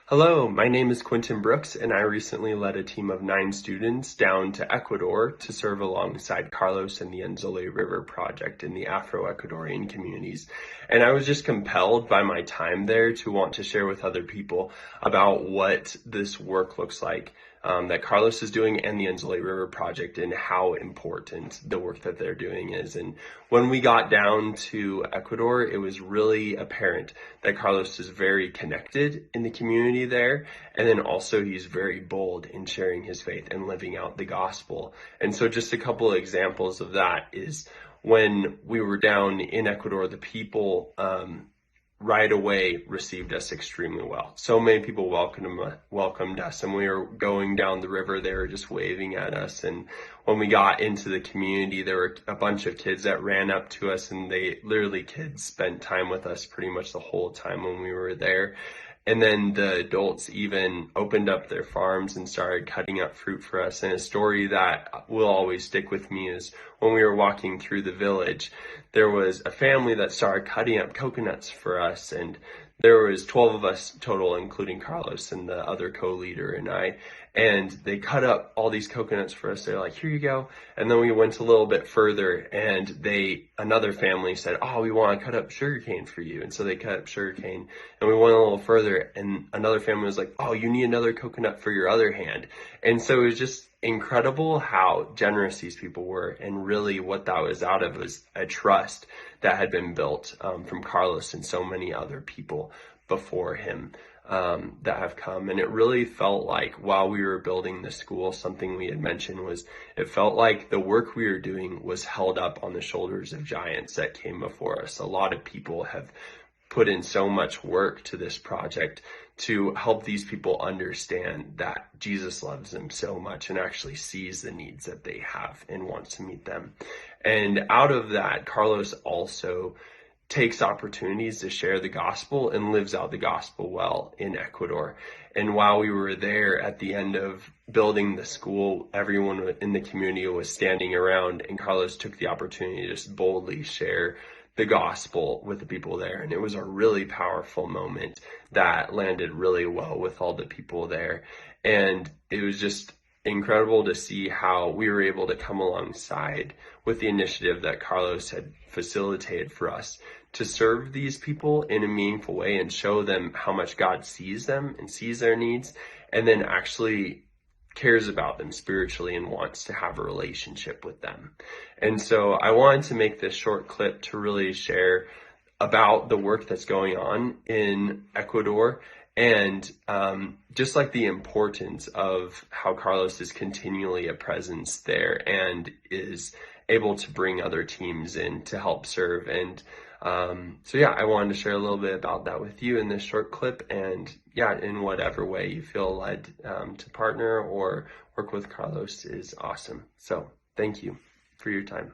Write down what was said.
Hello, my name is Quinton Brooks, and I recently led a team of 9 students down to Ecuador to serve alongside Carlos in the Onzole River Project in the Afro-Ecuadorian communities. And I was just compelled by my time there to want to share with other people about what this work looks like that Carlos is doing and the Onzole River Project and how important the work that they're doing is. And when we got down to Ecuador, it was really apparent that Carlos is very connected in the community there. And then also he's very bold in sharing his faith and living out the gospel. And so just a couple of examples of that is when we were down in Ecuador, the people right away received us extremely well. So many people welcomed us, and we were going down the river, they were just waving at us. And when we got into the community, there were a bunch of kids that ran up to us, and kids spent time with us pretty much the whole time when we were there. And then the adults even opened up their farms and started cutting up fruit for us. And a story that will always stick with me is when we were walking through the village, there was a family that started cutting up coconuts for us. And there was 12 of us total, including Carlos and the other co-leader and I. And they cut up all these coconuts for us. They're like, here you go. And then we went a little bit further, and another family said, oh, we want to cut up sugarcane for you. And so they cut up sugarcane. And we went a little further, and another family was like, oh, you need another coconut for your other hand. And so it was just incredible how generous these people were. And really what that was out of was a trust that had been built from Carlos and so many other people before him that have come. And it really felt like while we were building the school, something we had mentioned was it felt like the work we were doing was held up on the shoulders of giants that came before us. A lot of people have put in so much work to this project to help these people understand that Jesus loves them so much and actually sees the needs that they have and wants to meet them. And out of that, Carlos also takes opportunities to share the gospel and lives out the gospel well in Ecuador. And while we were there at the end of building the school, everyone in the community was standing around, and Carlos took the opportunity to just boldly share the gospel with the people there. And it was a really powerful moment that landed really well with all the people there. And it was just incredible to see how we were able to come alongside with the initiative that Carlos had facilitated for us to serve these people in a meaningful way and show them how much God sees them and sees their needs, and then actually cares about them spiritually and wants to have a relationship with them. And so I wanted to make this short clip to really share about the work that's going on in Ecuador, and just like the importance of how Carlos is continually a presence there and is able to bring other teams in to help serve. And so I wanted to share a little bit about that with you in this short clip. And in whatever way you feel led to partner or work with Carlos is awesome. So thank you for your time.